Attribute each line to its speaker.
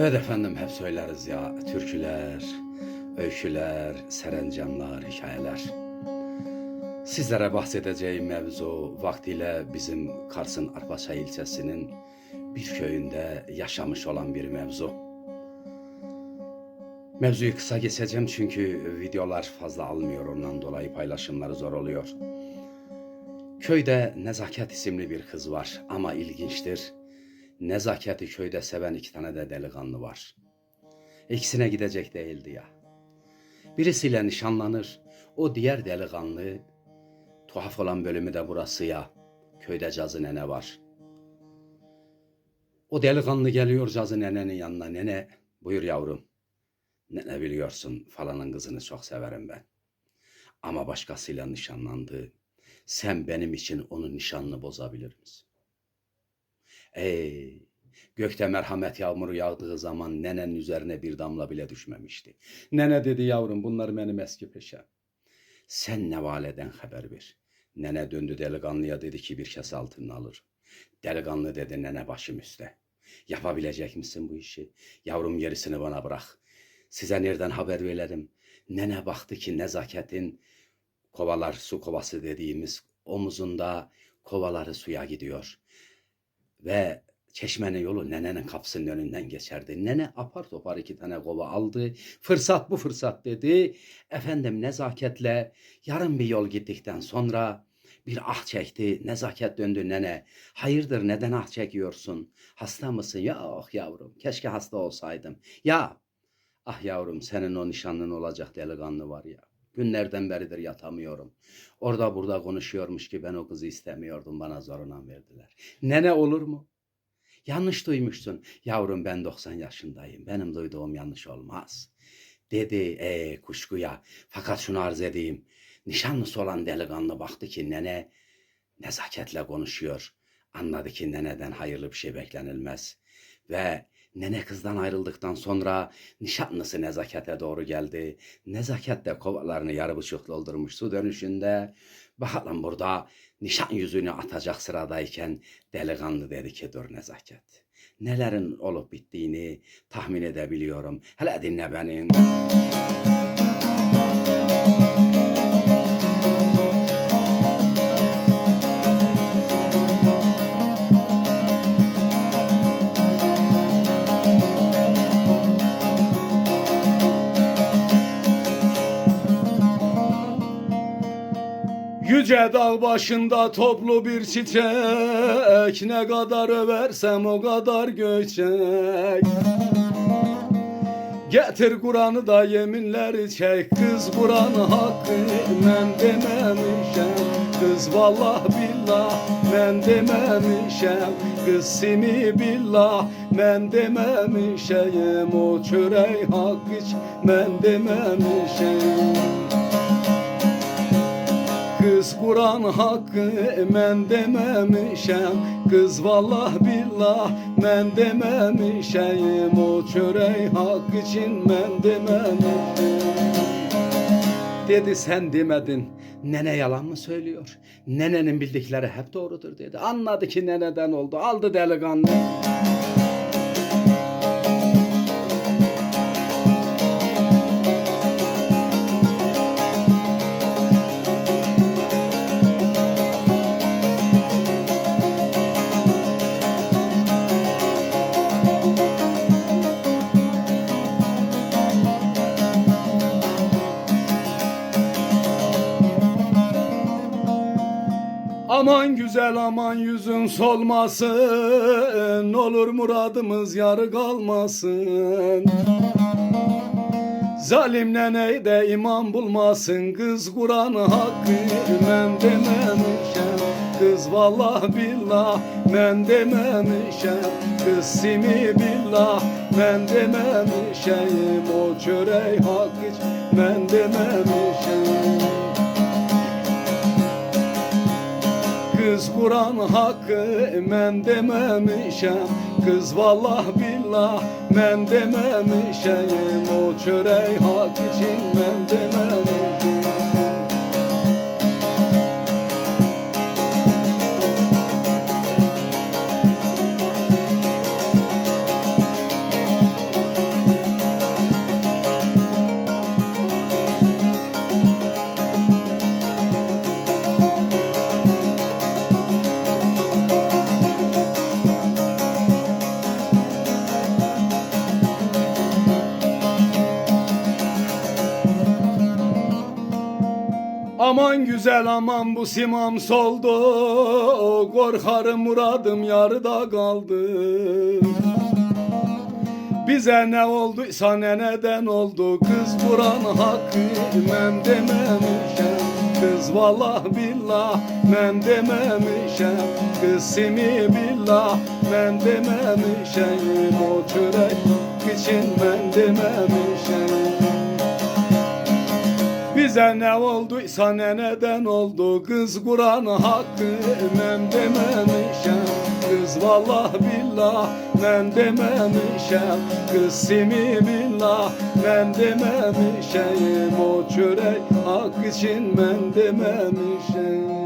Speaker 1: Evet efendim, hep söyleriz ya, türküler, öyküler, serencamlar, hikayeler. Sizlere bahsedeceğim mevzu vaktiyle bizim Kars'ın Arpaçay ilçesinin bir köyünde yaşamış olan bir mevzu. Mevzuyu kısa geçeceğim çünkü videolar fazla almıyor, ondan dolayı paylaşımları zor oluyor. Köyde Nezaket isimli bir kız var ama ilginçtir. Nezaketi köyde seven iki tane de delikanlı var. İkisine gidecek değildi ya. Birisiyle nişanlanır. O diğer delikanlı, tuhaf olan bölümü de burası ya. Köyde Cazı nene var. O delikanlı geliyor Cazı nenenin yanına. Nene, buyur yavrum. Nene biliyorsun falanın kızını çok severim ben. Ama başkasıyla nişanlandı. Sen benim için onun nişanını bozabilir misin? Ey, gökte merhamet yağmuru yağdığı zaman nenenin üzerine bir damla bile düşmemişti. Nene dedi yavrum bunlar benim eski peşem. Sen nevaleden haber ver. Nene döndü delikanlıya dedi ki bir kese altını alır. Delikanlı dedi nene başım üstte. Yapabilecek misin bu işi? Yavrum gerisini bana bırak. Size nereden haber verelim? Nene baktı ki Nezaket'in kovalar su kovası dediğimiz omuzunda kovaları suya gidiyor. Ve çeşmenin yolu nenenin kapısının önünden geçerdi. Nene apar topar iki tane kova aldı. Fırsat bu fırsat dedi. Efendim nezaketle yarım bir yol gittikten sonra bir ah çekti. Nezaket döndü nene. Hayırdır neden ah çekiyorsun? Hasta mısın? Yok yavrum keşke hasta olsaydım. Ya ah yavrum senin o nişanlın olacak delikanlı var ya. Günlerden beridir yatamıyorum. Orada burada konuşuyormuş ki ben o kızı istemiyordum bana zoruna verdiler. Nene olur mu? Yanlış duymuşsun. Yavrum ben 90 yaşındayım. Benim duyduğum yanlış olmaz. Dedi kuşkuya. Fakat şunu arz edeyim. Nişanlısı olan delikanlı baktı ki nene nezaketle konuşuyor. Anladı ki neneden hayırlı bir şey beklenilmez. Ve nene kızdan ayrıldıktan sonra nişanlısı Nezaket'e doğru geldi. Nezaket de kovalarını yarı buçuk doldurmuş su dönüşünde. Bakalım burada nişan yüzüğünü atacak sıradayken delikanlı dedi ki dur Nezaket. Nelerin olup bittiğini tahmin edebiliyorum. Hele dinle beni. Yüce dağ başında toplu bir çiçek, ne kadar översem o kadar göçek. Getir Kur'an'ı da yeminleri çek, kız Kur'an hakkı men dememişem. Kız vallah billah men dememişem. Kız simi billah men dememişem. O çörey hak hiç men dememişem. Kız Kur'an hakkı men dememişem. Kız vallah billah men dememişem. O çörey hak için men dememişem. Dedi sen demedin. Nene yalan mı söylüyor? Nenenin bildikleri hep doğrudur dedi. Anladı ki neneden oldu. Aldı delikanlı. Aman güzel aman yüzün solmasın, olur muradımız yarı kalmasın. Zalim neney de iman bulmasın, kız Kur'an hakkı men dememişem. Kız vallah billah men dememişem. Kız simi billah men dememişem. O çörey hak hiç men dememişem. Kız Kur'an hakkı men dememişem. Kız vallah billah men dememişem. O çörey hak için men dememişem. Aman güzel aman bu simam soldu, korkarım muradım yarıda kaldı. Bize ne olduysa ne neden oldu, kız buran hakkı men dememişem. Kız vallah billah men dememişem, kız simi billah men dememişem. O çörek için men dememişem. Bize ne olduysa ne neden oldu, kız Kur'an hakkı men dememişem. Kız vallah billah men dememişem, kız simi billah men dememişem. O çörek hak için men dememişem.